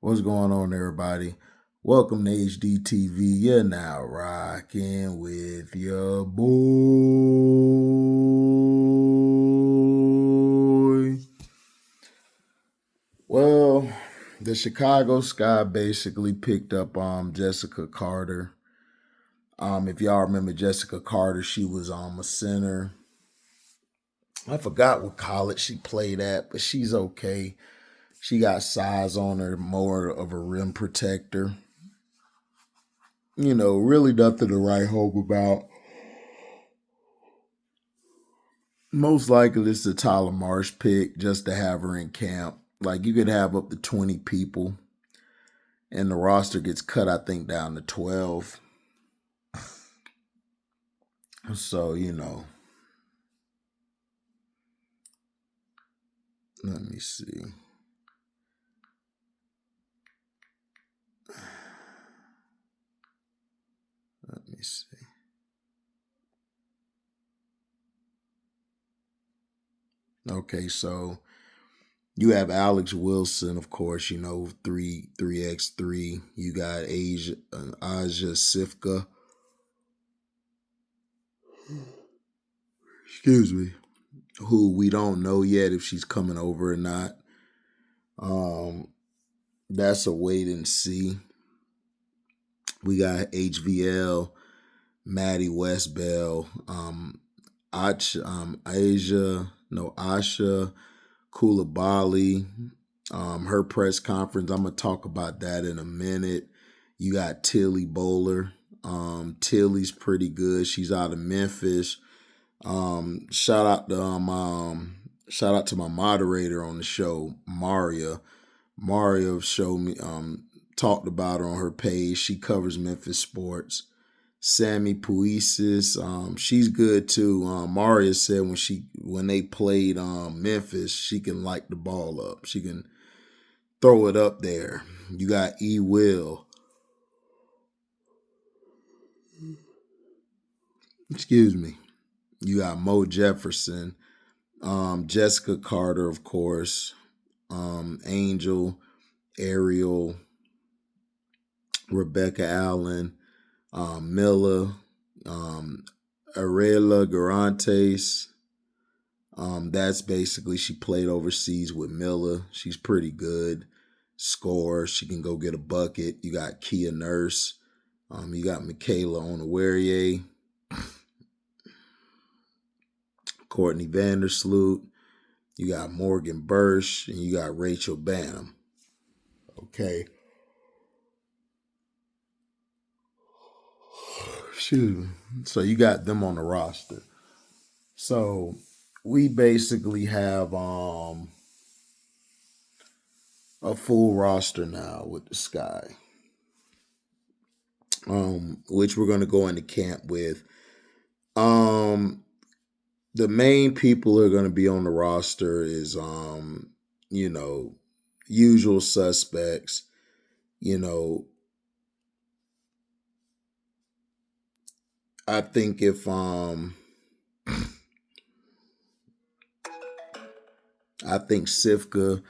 What's going on, everybody? Welcome to HDiiTV. You're now rocking with your boy. Well, the Chicago Sky basically picked up Jessica Carter. If y'all remember Jessica Carter, she was a center. I forgot what college she played at, but she's okay. She got size on her, more of a rim protector. Really nothing to write home about. Most likely it's the Tyler Marsh pick just to have her in camp. Like you could have up to 20 people and the roster gets cut, I think, down to 12. So, let me see. Let me see. Okay, so you have Alex Wilson, of course, 3x3. You got Asia Sifka. Excuse me. Who we don't know yet if she's coming over or not. That's a wait and see. We got HVL, Maddie Westbell, Asha Koulibaly. Her press conference, I'm gonna talk about that in a minute. You got Tilly Bowler. Tilly's pretty good. She's out of Memphis. Shout out to my moderator on the show, Maria. Maria showed me, talked about her on her page. She covers Memphis sports. Sammy Puisis, she's good too. Maria said when they played Memphis, she can light the ball up. She can throw it up there. You got E. Will. Excuse me. You got Mo Jefferson. Jessica Carter, of course. Angel, Ariel, Rebecca Allen, Miller, Arela Garantes. That's basically, she played overseas with Miller. She's pretty good. Score. She can go get a bucket. You got Kia Nurse. You got Michaela Onweriye. Courtney Vandersloot. You got Morgan Bursch. And you got Rachel Banham. Okay. Shoot. So you got them on the roster. So we basically have a full roster now with the Sky. Which we're gonna go into camp with. The main people who are gonna be on the roster is usual suspects. I think if Sifka,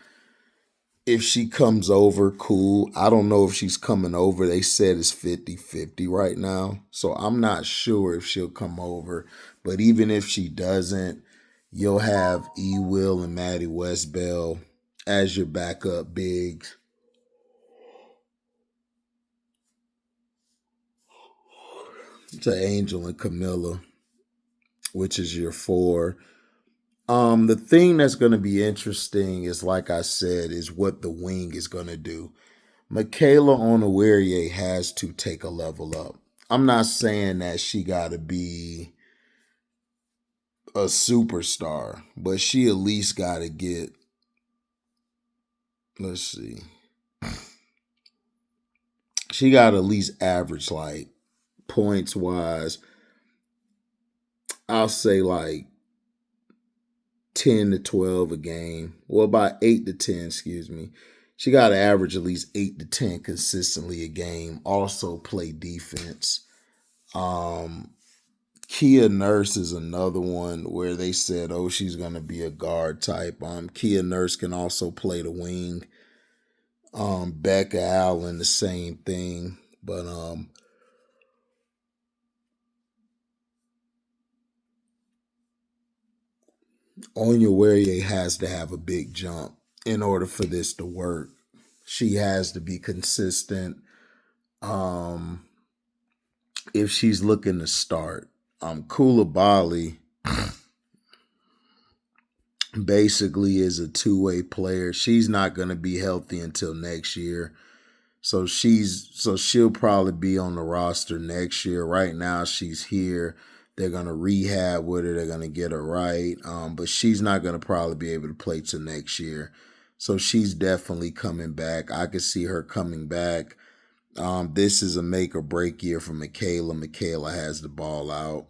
if she comes over, cool. I don't know if she's coming over. They said it's 50-50 right now. So I'm not sure if she'll come over. But even if she doesn't, you'll have E. Will and Maddie Westbell as your backup bigs. To Angel and Camilla, which is your 4. The thing that's going to be interesting is, like I said, is what the wing is going to do. Michaela Onweriye has to take a level up. I'm not saying that she got to be a superstar, but she at least got to get, let's see, she got to at least average, like, points wise, I'll say like 10 to 12 a game. Well, about 8 to 10, excuse me. She got to average at least 8 to 10 consistently a game. Also play defense. Kia Nurse is another one where they said, oh, she's going to be a guard type. Kia Nurse can also play the wing. Becca Allen, the same thing. But Onyewarrior has to have a big jump in order for this to work. She has to be consistent. If she's looking to start, Koulibaly basically is a two-way player. She's not going to be healthy until next year. So she'll probably be on the roster next year. Right now she's here. They're gonna rehab with her. They're gonna get her right. But she's not gonna probably be able to play till next year. So she's definitely coming back. I could see her coming back. This is a make or break year for Michaela. Michaela has the ball out.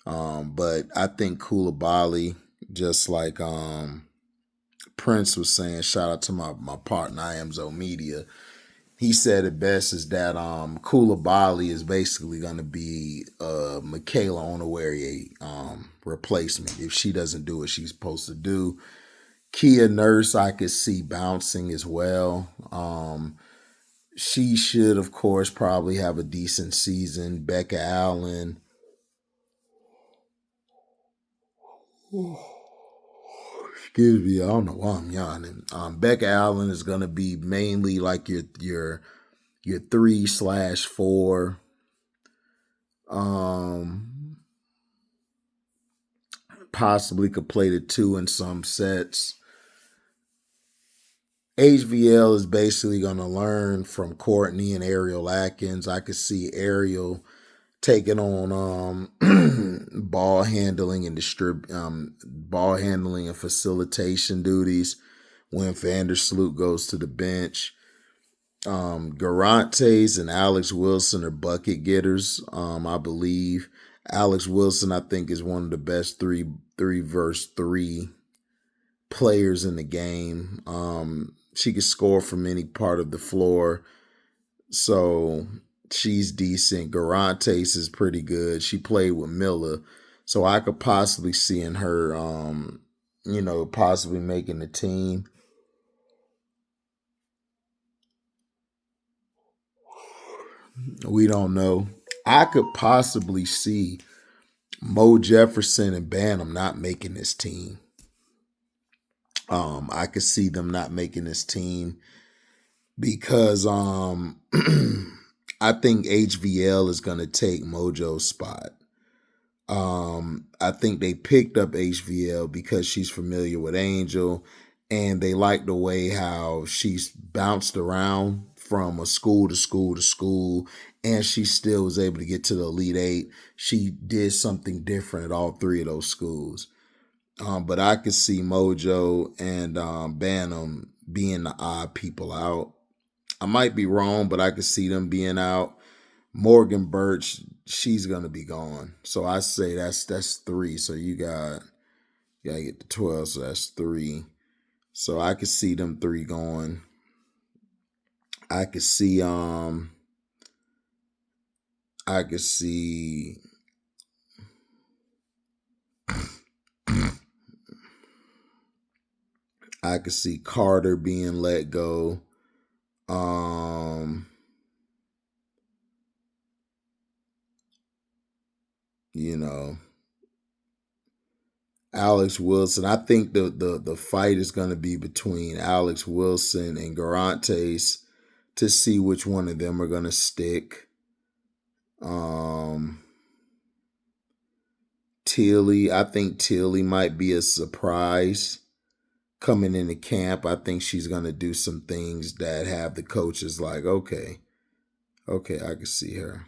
But I think Koulibaly, just like Prince was saying, shout out to my partner, I Am Zo Media. He said it best is that Koulibaly is basically going to be Michaela Onyewarrior replacement if she doesn't do what she's supposed to do. Kia Nurse, I could see bouncing as well. She should, of course, probably have a decent season. Becca Allen. Excuse me, I don't know why I'm yawning. Becca Allen is going to be mainly like your 3/4. Possibly could play the 2 in some sets. HVL is basically going to learn from Courtney and Ariel Atkins. I could see Ariel taking on ball handling and ball handling and facilitation duties when Vandersloot goes to the bench. Garantes and Alex Wilson are bucket getters. I believe Alex Wilson, I think, is one of the best 3v3 players in the game. She can score from any part of the floor, so she's decent. Garantes is pretty good. She played with Miller, so I could possibly see in her, possibly making the team. We don't know. I could possibly see Mo Jefferson and Bantam not making this team. I could see them not making this team because I think HVL is going to take Mojo's spot. I think they picked up HVL because she's familiar with Angel and they like the way how she's bounced around from a school to school to school, and she still was able to get to the Elite Eight. She did something different at all 3 of those schools. But I could see Mojo and Bantam being the odd people out. I might be wrong, but I could see them being out. Morgan Birch, she's gonna be gone. So I say that's 3. So you gotta get to 12. So that's 3. So I could see them 3 going. I could see I could see Carter being let go. Alex Wilson. I think the fight is going to be between Alex Wilson and Garantes to see which one of them are going to stick. Tilly, I think Tilly might be a surprise coming into camp. I think she's going to do some things that have the coaches like, okay, I can see her.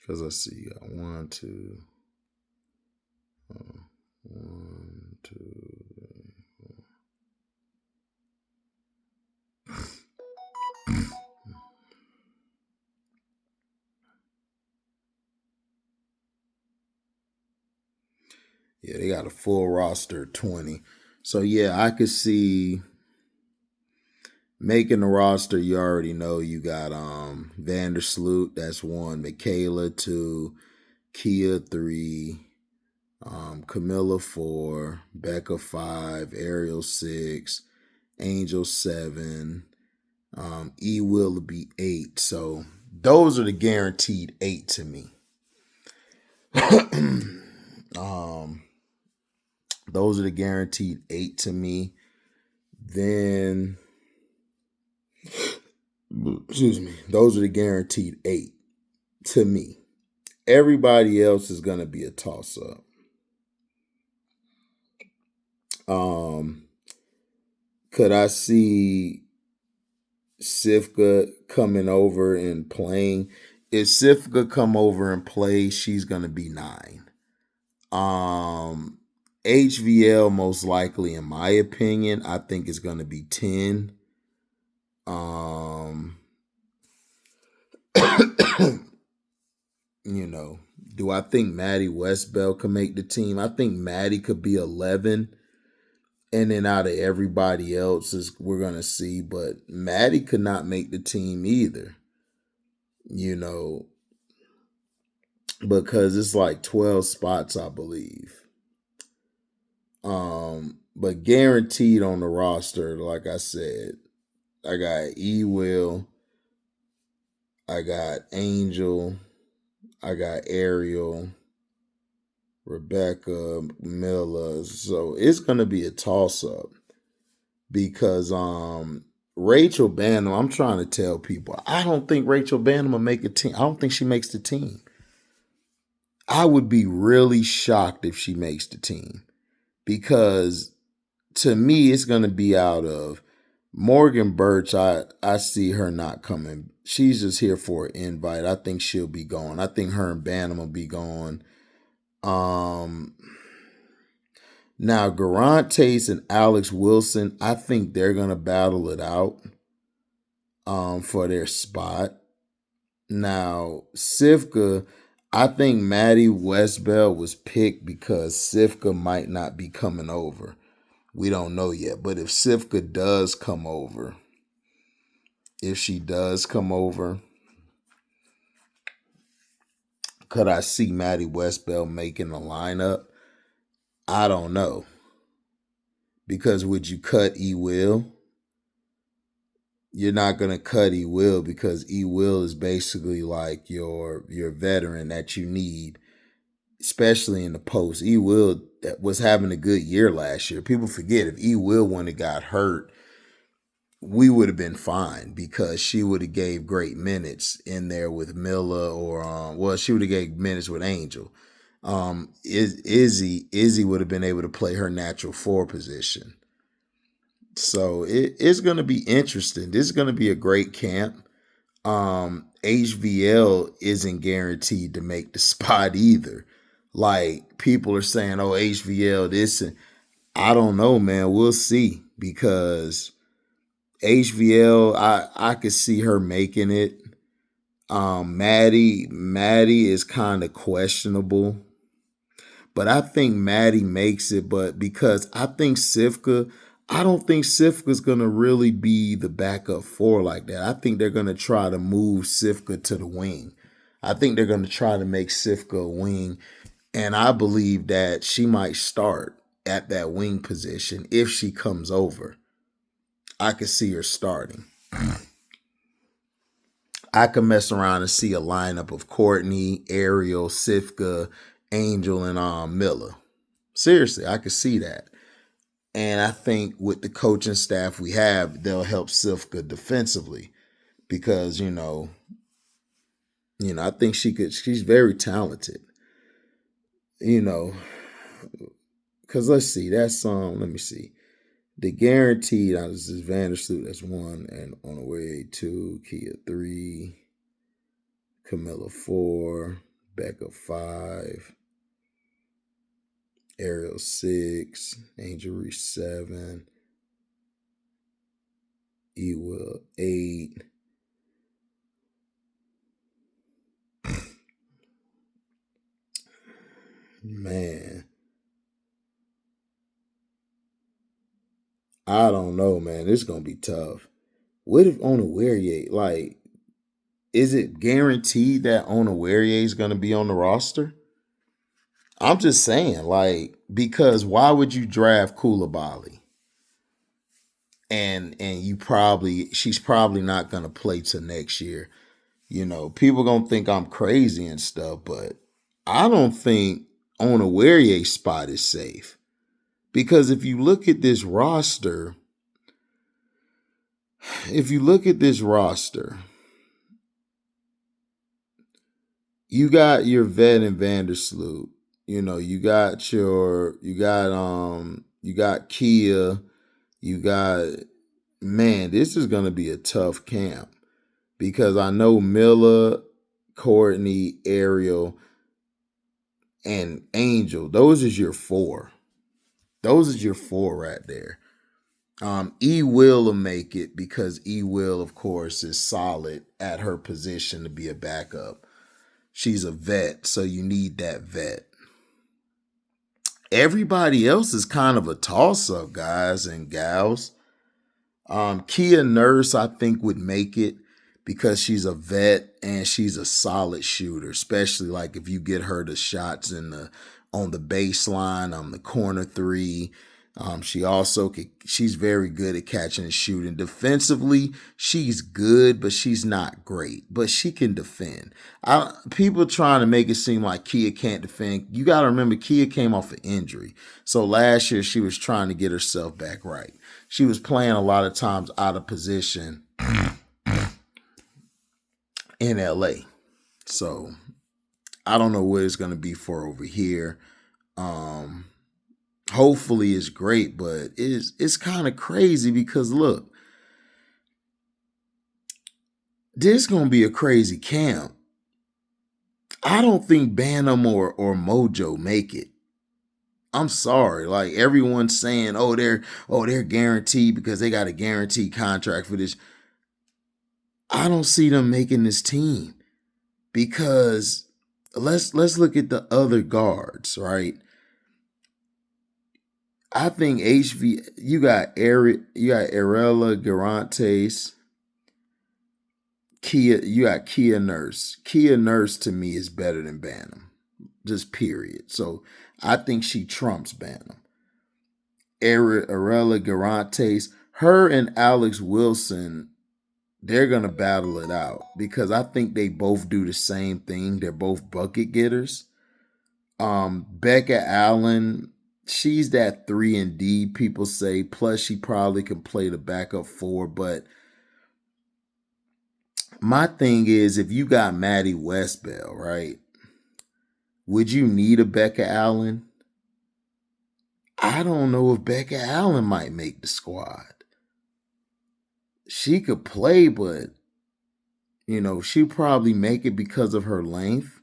Because let's see, you got 1, 2, 1, 2, 3. Yeah, they got a full roster of 20. So yeah, I could see making the roster. You already know you got Vandersloot, that's 1, Michaela 2, Kia 3, Camilla 4, Becca 5, Ariel 6, Angel 7, E will be 8. So those are the guaranteed 8 to me. Those are the guaranteed 8 to me. Then, excuse me, those are the guaranteed 8 to me. Everybody else is going to be a toss-up. Could I see Sifka coming over and playing? If Sifka come over and play, she's going to be 9. HVL most likely, in my opinion, I think is going to be 10. You know, do I think Maddie Westbell can make the team? I think Maddie could be 11. And then out of everybody else, we're going to see. But Maddie could not make the team either. You know, because it's like 12 spots, I believe. But guaranteed on the roster, like I said, I got E-Will, I got Angel, I got Ariel, Rebecca, Milla. So it's gonna be a toss-up because Rachel Banham, I'm trying to tell people, I don't think Rachel Banham will make a team. I don't think she makes the team. I would be really shocked if she makes the team. Because to me, it's going to be out of Morgan Birch. I see her not coming. She's just here for an invite. I think she'll be gone. I think her and Banham will be gone. Now, Garantes and Alex Wilson, I think they're going to battle it out for their spot. Now, Sifka, I think Maddie Westbell was picked because Sifka might not be coming over. We don't know yet. But if Sifka does come over, could I see Maddie Westbell making the lineup? I don't know. Because would you cut E-Will? You're not going to cut E-Will because E-Will is basically like your veteran that you need, especially in the post. E-Will was having a good year last year. People forget if E-Will wouldn't have got hurt, we would have been fine because she would have gave great minutes in there with Milla or she would have gave minutes with Angel. Izzy would have been able to play her natural 4 position. So it's going to be interesting. This is going to be a great camp. HVL isn't guaranteed to make the spot either. Like people are saying, oh, HVL this, and I don't know, man. We'll see because HVL, I could see her making it. Maddie is kind of questionable, but I think Maddie makes it. But because I think Sifka, I don't think Sifka's going to really be the backup 4 like that. I think they're going to try to move Sifka to the wing. I think they're going to try to make Sifka a wing. And I believe that she might start at that wing position if she comes over. I could see her starting. I could mess around and see a lineup of Courtney, Ariel, Sifka, Angel, and Milla. Seriously, I could see that. And I think with the coaching staff we have, they'll help Sifka defensively because, you know, I think she's very talented, because let's see, that's, let me see. The guaranteed, this is Vandersloot, that's 1, and on the way 2, Kia 3, Camilla 4, Becca 5, Ariel 6, Angel Reese 7, E-Will 8. Man. I don't know, man. This is going to be tough. What if Onawerie, like, is it guaranteed that Onawerie is going to be on the roster? I'm just saying, like, because why would you draft Koulibaly? And she's probably not gonna play till next year. People gonna think I'm crazy and stuff, but I don't think Onawarie's spot is safe. Because if you look at this roster, you got your vet and Vandersloot. You got Kia. Man, this is gonna be a tough camp because I know Miller, Courtney, Ariel, and Angel. Those is your four. Those is your four right there. E will make it because E will, of course, is solid at her position to be a backup. She's a vet, so you need that vet. Everybody else is kind of a toss-up, guys and gals. Kia Nurse, I think, would make it because she's a vet and she's a solid shooter, especially like if you get her the shots on the baseline, on the corner three. She's very good at catching and shooting. Defensively, she's good, but she's not great. But she can defend. People trying to make it seem like Kia can't defend. You got to remember, Kia came off an injury. So last year, she was trying to get herself back right. She was playing a lot of times out of position in LA. So I don't know what it's going to be for over here. Hopefully it's great, but it's kind of crazy because look, this is going to be a crazy camp. I don't think Bantam or Mojo make it. I'm sorry. Like everyone's saying, they're guaranteed because they got a guaranteed contract for this. I don't see them making this team because let's look at the other guards, right? I think you got Arella Garantes, you got Kia Nurse. Kia Nurse to me is better than Bantam, just period. So I think she trumps Bantam. Arella Garantes, her and Alex Wilson, they're going to battle it out because I think they both do the same thing. They're both bucket getters. Becca Allen, she's that 3-and-D, people say. Plus, she probably can play the backup 4. But my thing is, if you got Maddie Westbell, right, would you need a Becca Allen? I don't know if Becca Allen might make the squad. She could play, but, she'll probably make it because of her length.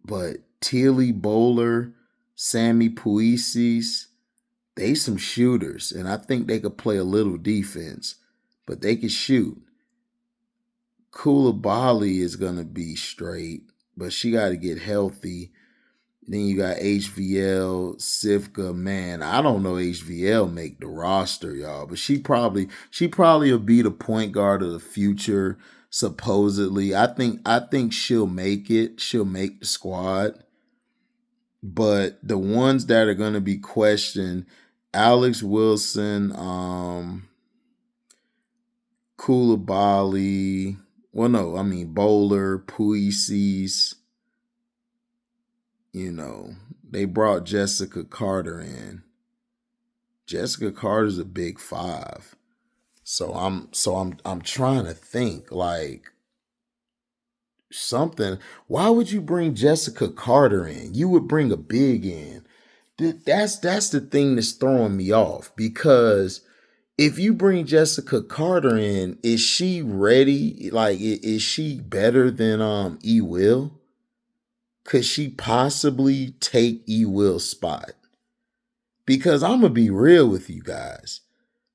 But Tilly Bowler, Sammy Puisis, they some shooters, and I think they could play a little defense, but they could shoot. Koulibaly is going to be straight, but she got to get healthy. Then you got HVL, Sivka. Man, I don't know HVL make the roster, y'all, but she probably will be the point guard of the future, supposedly. I think she'll make it. She'll make the squad. But the ones that are going to be questioned, Alex Wilson, Koulibaly, Bowler, Puisis. They brought Jessica Carter in. Jessica Carter's a big 5. So I'm trying to think like something. Why would you bring Jessica Carter in? You would bring a big in. That's the thing that's throwing me off because if you bring Jessica Carter in, is she ready? Like, is she better than E Will? Could she possibly take E Will's spot? Because I'm gonna be real with you guys.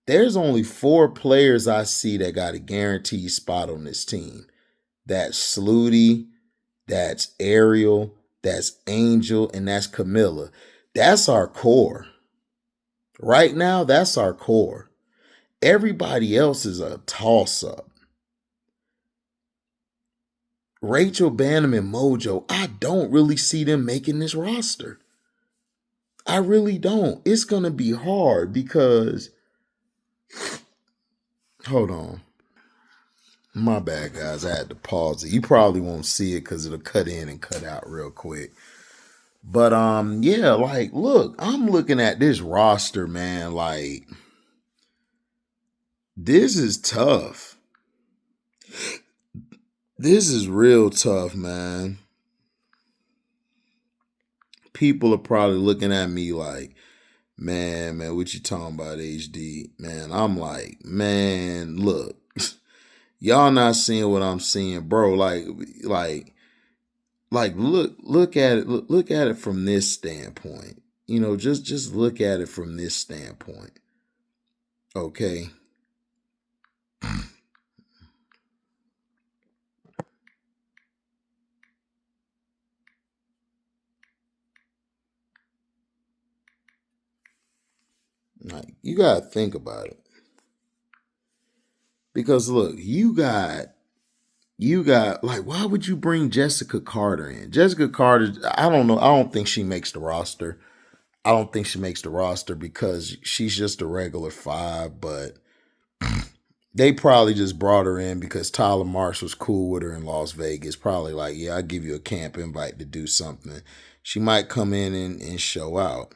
There's only 4 players I see that got a guaranteed spot on this team. That's Sluty, that's Ariel, that's Angel, and that's Camilla. That's our core. Right now, that's our core. Everybody else is a toss-up. Rachel Bantam and Mojo, I don't really see them making this roster. I really don't. It's going to be hard because, hold on. My bad, guys. I had to pause it. You probably won't see it because it'll cut in and cut out real quick. But yeah, like, look, I'm looking at this roster, man. Like, this is tough. This is real tough, man. People are probably looking at me like, man, what you talking about, HD? Man, I'm like, man, look, y'all not seeing what I'm seeing, bro. Like, look at it. Look at it from this standpoint. You know, just look at it from this standpoint. Okay. Like, you gotta think about it. Because look, you got like, why would you bring Jessica Carter in? Jessica Carter, I don't know. I don't think she makes the roster. I don't think she makes the roster because she's just a regular 5, but they probably just brought her in because Tyler Marsh was cool with her in Las Vegas. Probably like, yeah, I'll give you a camp invite to do something. She might come in and show out.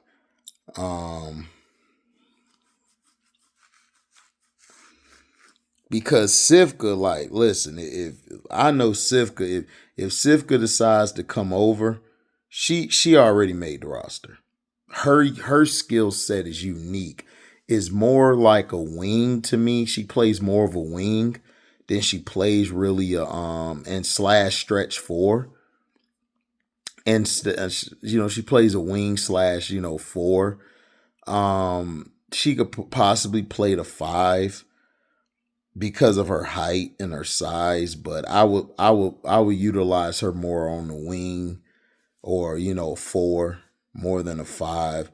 Because Sivka, like, listen, if I know Sivka, if Sivka decides to come over, she already made the roster. Her skill set is unique. Is more like a wing to me. She plays more of a wing than she plays really a and slash stretch 4. And she plays a wing slash 4. She could possibly play the 5 because of her height and her size, but I would utilize her more on the wing or 4 more than a 5.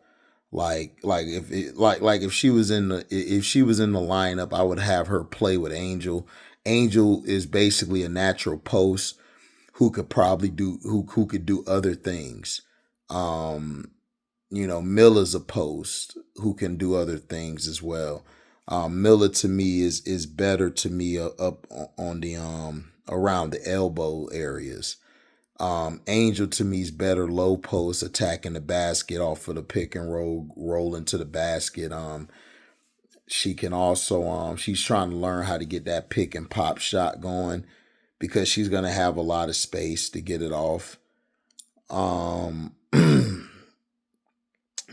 Like if she was in the lineup, I would have her play with Angel. Angel is basically a natural post who could probably do who could do other things. Miller's a post who can do other things as well. Miller to me is better to me up on the around the elbow areas. Angel to me is better low post, attacking the basket off of the pick and roll into the basket. She can also she's trying to learn how to get that pick and pop shot going because she's gonna have a lot of space to get it off.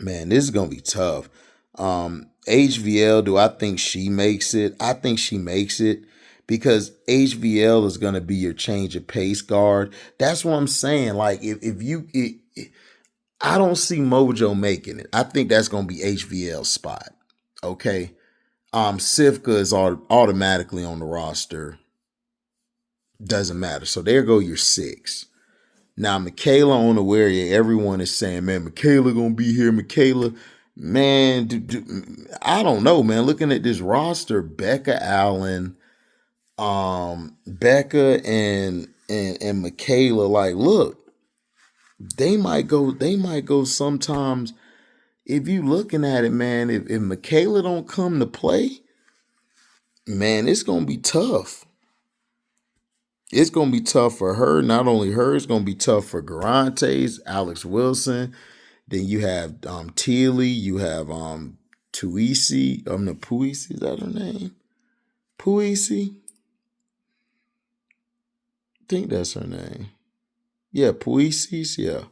Man, this is gonna be tough. HVL, do I think she makes it? I think she makes it because HVL is gonna be your change of pace guard. That's what I'm saying. Like I don't see Mojo making it. I think that's gonna be HVL's spot. Okay. Sivka is automatically on the roster. Doesn't matter. So there go your 6. Now, Michaela on the Warrior, everyone is saying, man, Michaela gonna be here. Michaela, man, I don't know, man. Looking at this roster, Becca Allen, Becca and Michaela, like, look, they might go sometimes. If you looking at it, man, if Michaela don't come to play, man, it's gonna be tough. It's going to be tough for her. Not only her, it's going to be tough for Garantes, Alex Wilson. Then you have Teely. You have Tuisi. Puisi, is that her name? Puisi? I think that's her name. Yeah, Puisi's, yeah.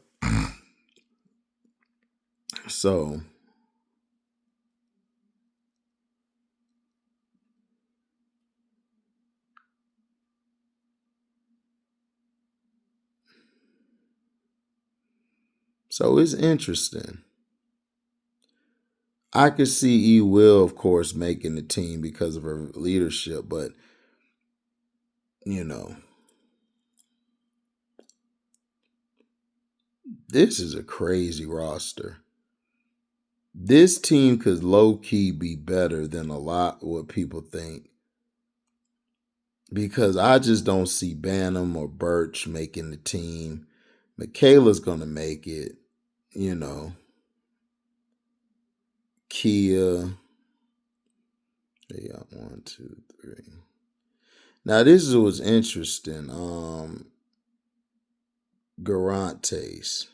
So it's interesting. I could see E. Will, of course, making the team because of her leadership, but this is a crazy roster. This team could low-key be better than a lot of what people think. because I just don't see Bantam or Birch making the team. Michaela's gonna make it, you know. Kia. They got 1, 2, 3. Now this was interesting. Garantes.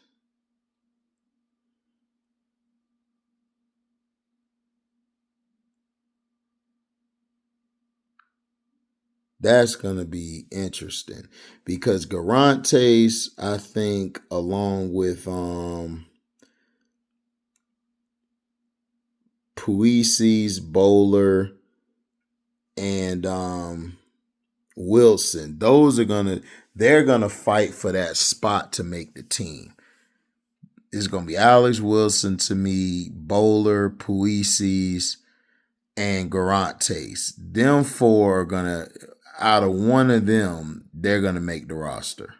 That's gonna be interesting because Garantes, I think, along with Puisi's Bowler and Wilson, they're gonna fight for that spot to make the team. It's gonna be Alex Wilson to me, Bowler, Puisi's, and Garantes. Them four are gonna, out of one of them, they're gonna make the roster.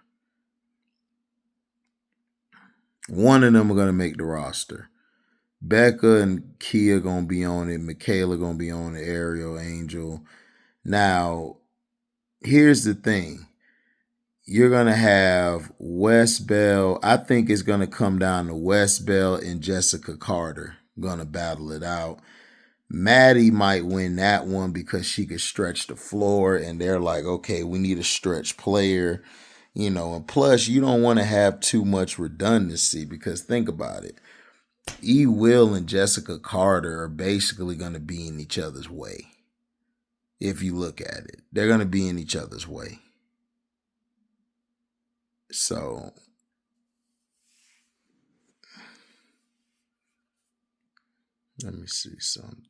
One of them are gonna make the roster. Becca and Kia gonna be on it. Michaela gonna be on it. Ariel, Angel. Now, here's the thing. You're gonna have Wes Bell. I think it's gonna come down to Wes Bell and Jessica Carter gonna battle it out. Maddie might win that one because she could stretch the floor, and they're like, okay, we need a stretch player, you know. And plus, you don't want to have too much redundancy because think about it. E. Will and Jessica Carter are basically going to be in each other's way. If you look at it, they're going to be in each other's way. So, let me see something.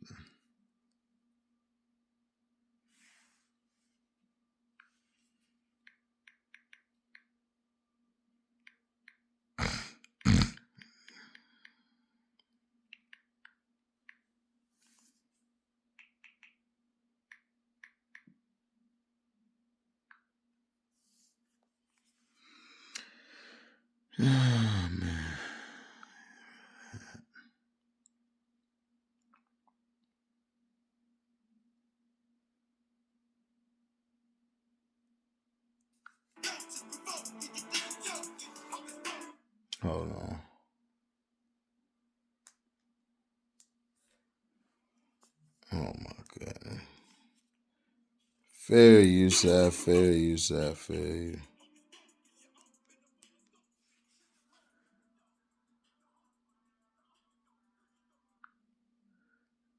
Oh, man. Hold on. Oh my God. Fair use, fair use, fair use.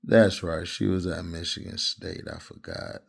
That's right. She was at Michigan State. I forgot.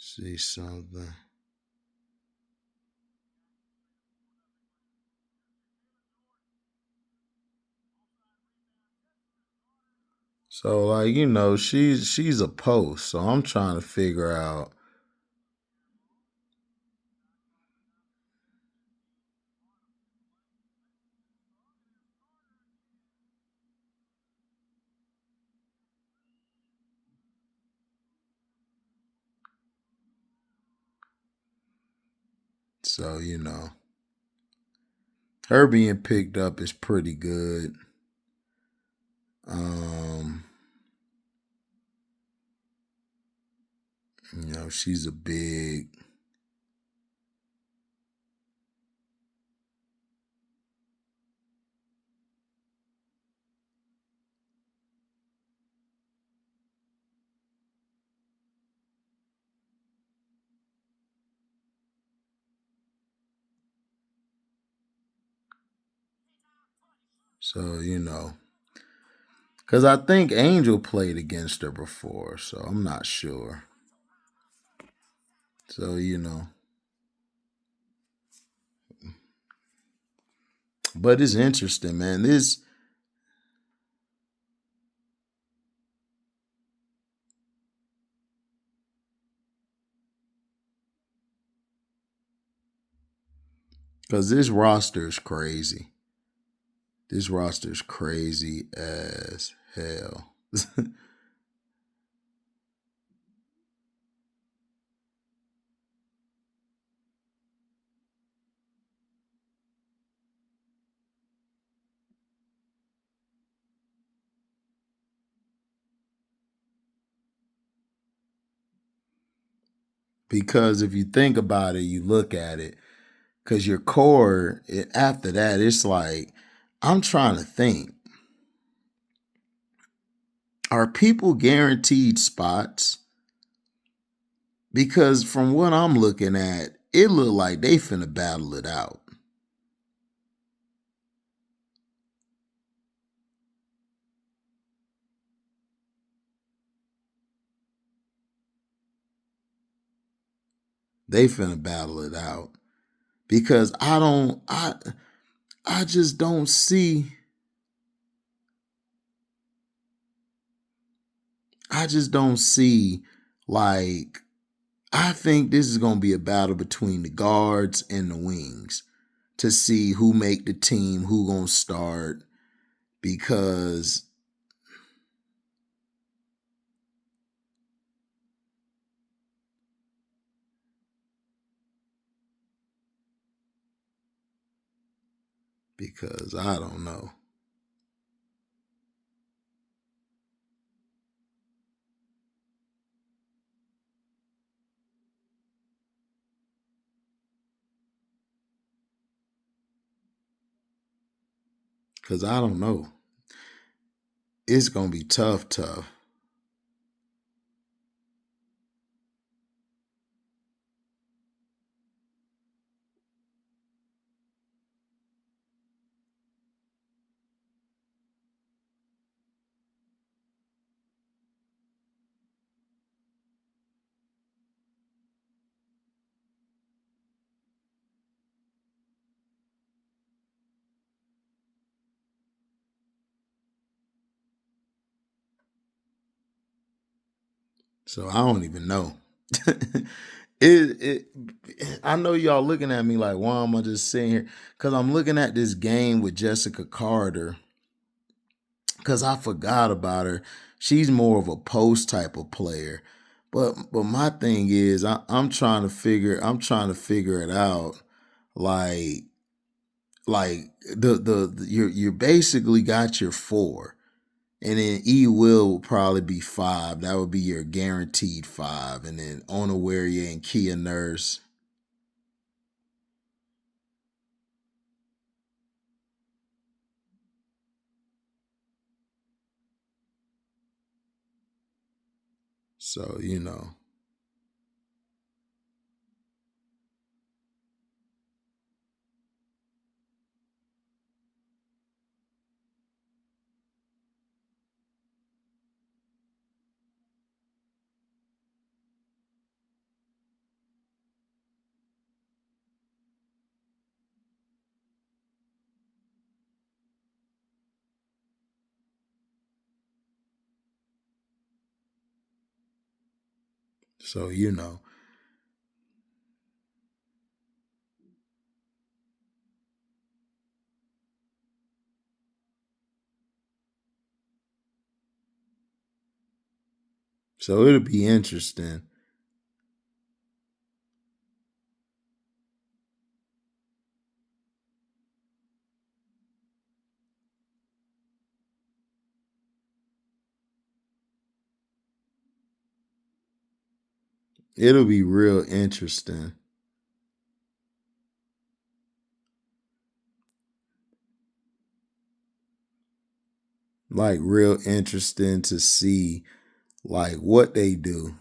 See something. So like, you know, she's a post. So I'm trying to figure out. So, you know, her being picked up is pretty good. You know, she's a big. So, you know, because I think Angel played against her before, so I'm not sure. So, you know. But it's interesting, man. Because this roster is crazy. This roster is crazy as hell. Because if you think about it, you look at it, because your core, after that, it's like, I'm trying to think. Are people guaranteed spots? Because from what I'm looking at, it look like they finna battle it out. They finna battle it out. Because I just don't see. I just don't see, like, I think this is going to be a battle between the guards and the wings to see who make the team, who going to start, because I don't know. Because I don't know. It's going to be tough. So I don't even know. it I know y'all looking at me like, why am I just sitting here? Because I'm looking at this game with Jessica Carter. Because I forgot about her. She's more of a post type of player. But my thing is, I'm trying to figure it out. Like you basically got your 4. And then will probably be 5. That would be your guaranteed 5. And then Onawaria and Kia Nurse. So, you know. So, you know. So it'll be interesting. It'll be real interesting. Like real interesting to see like what they do.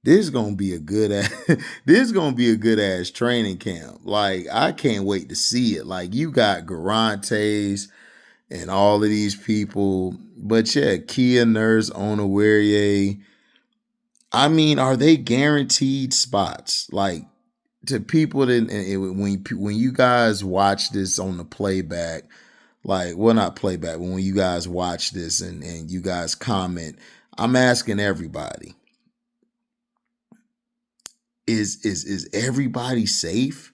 This is gonna be a good ass, this is gonna be a good ass training camp. Like I can't wait to see it. Like you got Garantes and all of these people, but yeah, Kia Nurse, Onawarie. I mean, are they guaranteed spots? Like to people that when you guys watch this on the playback, like well not playback, but when you guys watch this and you guys comment, I'm asking everybody, is everybody safe?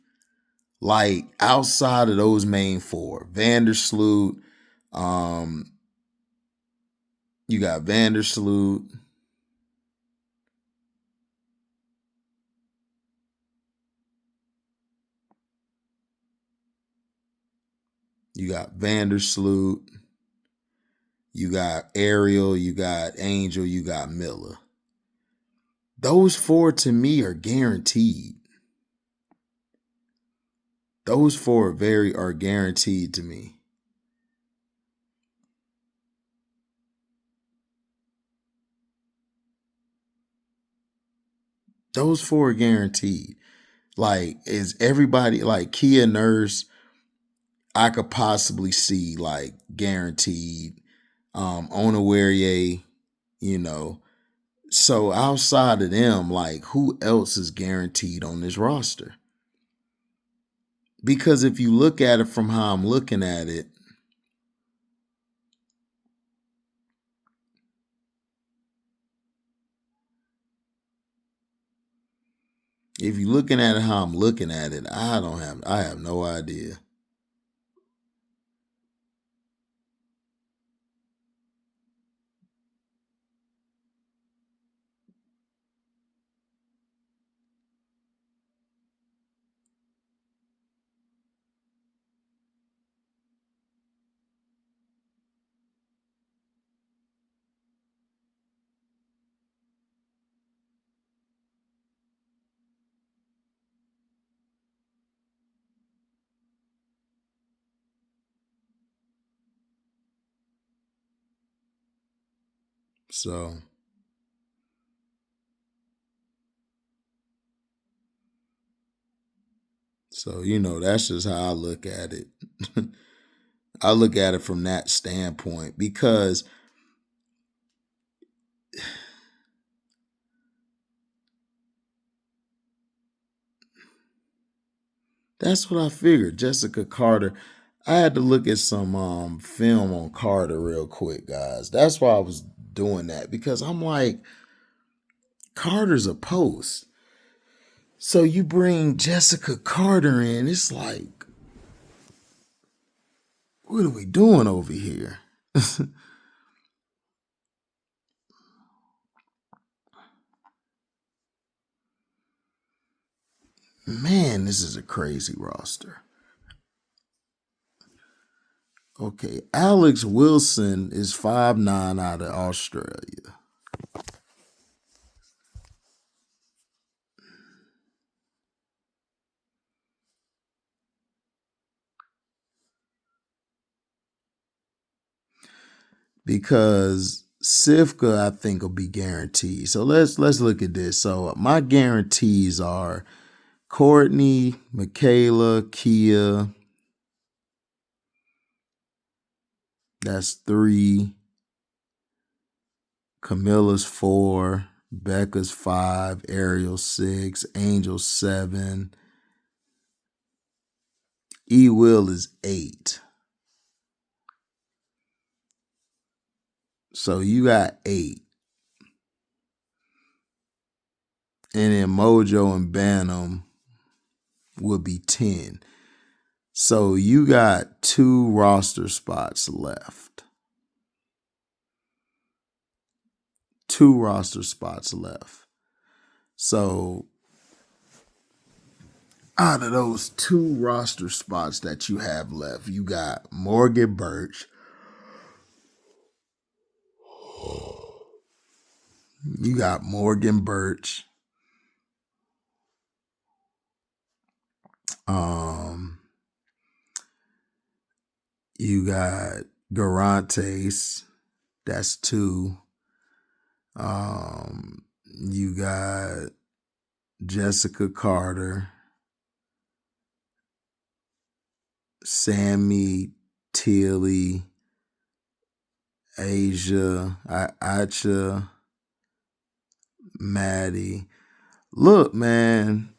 Like outside of those main four, Vandersloot, you got Vandersloot, you got Vandersloot, you got Ariel, you got Angel, you got Miller. Those four to me are guaranteed. Those four are guaranteed to me. Those four are guaranteed. Like, is everybody like Kia Nurse? I could possibly see like guaranteed. Onawarie, you know. So outside of them, like who else is guaranteed on this roster? Because if you look at it from how I'm looking at it, if you're looking at it how I'm looking at it, I have no idea. So you know, that's just how I look at it. I look at it from that standpoint because that's what I figured. Jessica Carter. I had to look at some film on Carter real quick, guys. That's why I was doing that, because I'm like, Carter's a post. So you bring Jessica Carter in, it's like, what are we doing over here? Man, this is a crazy roster. Okay, Alex Wilson is 5'9" out of Australia. Because Sivka, I think, will be guaranteed. So let's look at this. So my guarantees are Courtney, Michaela, Kia. That's 3. Camilla's 4. Becca's 5. Ariel 6. Angel 7. E Will is 8. So you got 8. And then Mojo and Bantam would be 10. So you got 2 roster spots left. 2 roster spots left. So out of those 2 roster spots that you have left, you got Morgan Birch. You got Morgan Birch. You got Garantes. That's 2. You got Jessica Carter. Sammy, Tilly, Asia, Acha, Maddie. Look, man,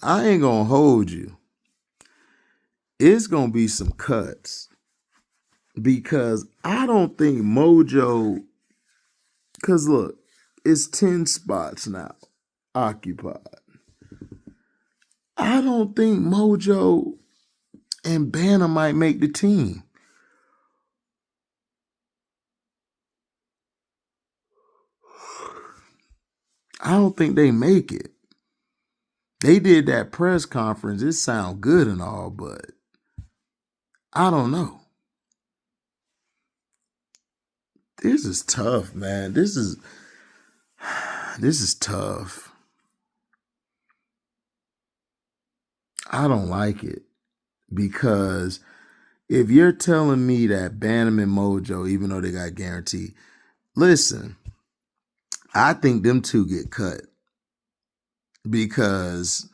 I ain't gonna hold you. It's gonna be some cuts, because I don't think Mojo, because look, it's 10 spots now occupied. I don't think Mojo and Banner might make the team. I don't think they make it. They did that press conference. It sound good and all, but I don't know. This is tough, man. This is tough. I don't like it because if you're telling me that Bantam and Mojo, even though they got guaranteed, listen, I think them two get cut because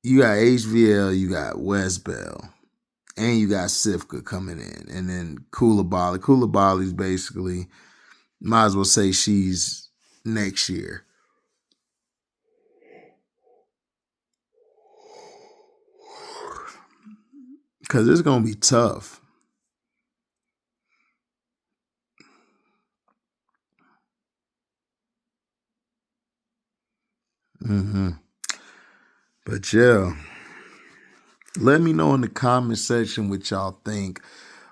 you got HVL, you got West Bell, and you got Sifka coming in, and then Koulibaly. Koulibaly's basically, might as well say she's next year. Because it's going to be tough. But yeah, let me know in the comment section what y'all think.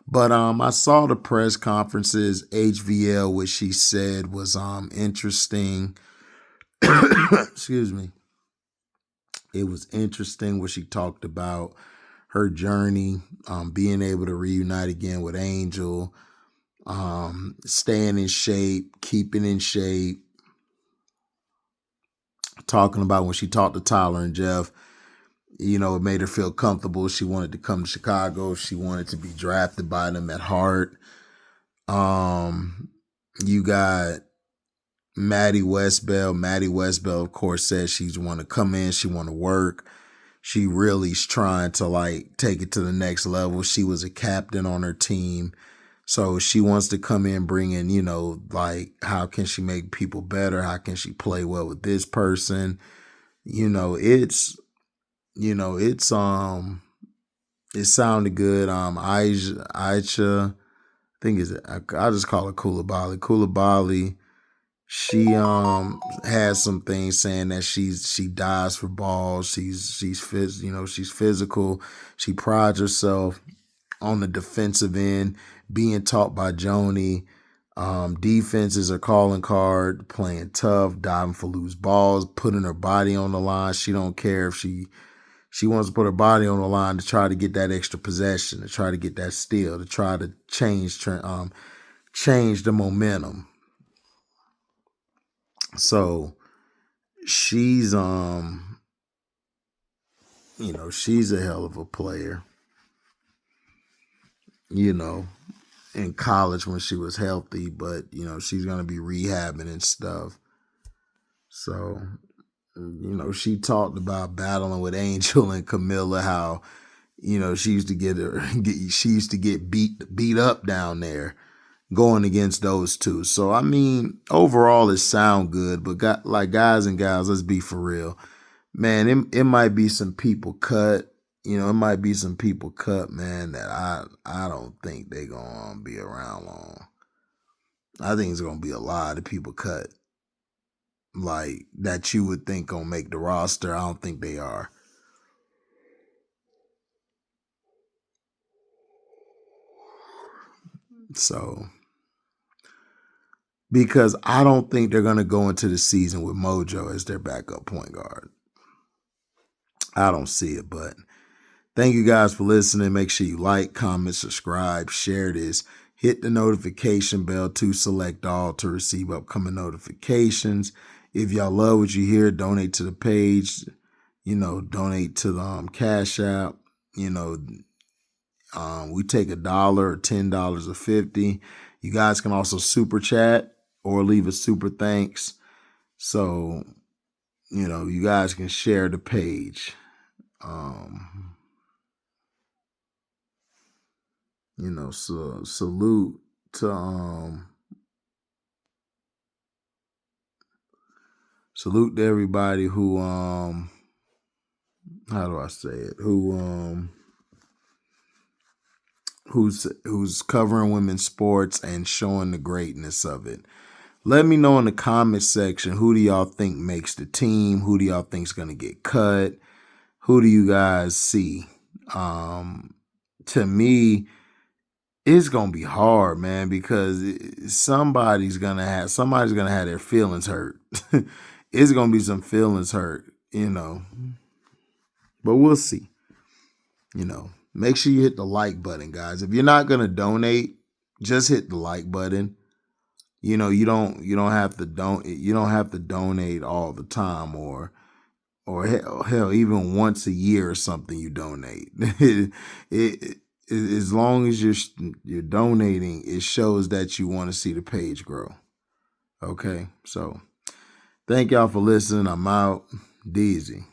But I saw the press conferences. HVL, what she said was interesting. Excuse me. It was interesting what she talked about her journey, being able to reunite again with Angel, staying in shape, keeping in shape. Talking about when she talked to Tyler and Jeff, you know, it made her feel comfortable. She wanted to come to Chicago. She wanted to be drafted by them at heart. You got Maddie Westbell. Maddie Westbell, of course, says she's want to come in. She want to work. She really's trying to like take it to the next level. She was a captain on her team. So she wants to come in, bring in, you know, like how can she make people better? How can she play well with this person? It sounded good. Aisha, I think I just call her Koulibaly. Koulibaly, she has some things saying that she dies for balls. She's physical. She prides herself on the defensive end, being taught by Joni. Defense is her calling card, playing tough, diving for loose balls, putting her body on the line. She don't care if she wants to put her body on the line to try to get that extra possession, to try to get that steal, to try to change the momentum. So she's she's a hell of a player. In college when she was healthy, but she's gonna be rehabbing and stuff. So she talked about battling with Angel and Camilla, how she used to get beat up down there going against those two. So I mean, overall it sound good, but guys and gals, let's be for real, man. It might be some people cut. It might be some people cut, man, that I don't think they're going to be around long. I think it's going to be a lot of people cut, like, that you would think going to make the roster. I don't think they are. So, because I don't think they're going to go into the season with Mojo as their backup point guard. I don't see it, but thank you guys for listening. Make sure you like, comment, subscribe, share this. Hit the notification bell to select all to receive upcoming notifications. If y'all love what you hear, donate to the page. Donate to the Cashapp. We take $1 or $10 or $50. You guys can also super chat or leave a super thanks. So, you guys can share the page. So salute to everybody who how do I say it? Who's covering women's sports and showing the greatness of it. Let me know in the comment section, who do y'all think makes the team? Who do y'all think's gonna get cut? Who do you guys see To me, it's gonna be hard, man, because somebody's gonna have their feelings hurt. It's gonna be some feelings hurt, but we'll see. Make sure you hit the like button, guys. If you're not gonna donate, just hit the like button. You don't have to donate all the time, or hell, even once a year or something you donate. As long as you're donating, it shows that you want to see the page grow. Okay, so thank y'all for listening. I'm out. Deezy.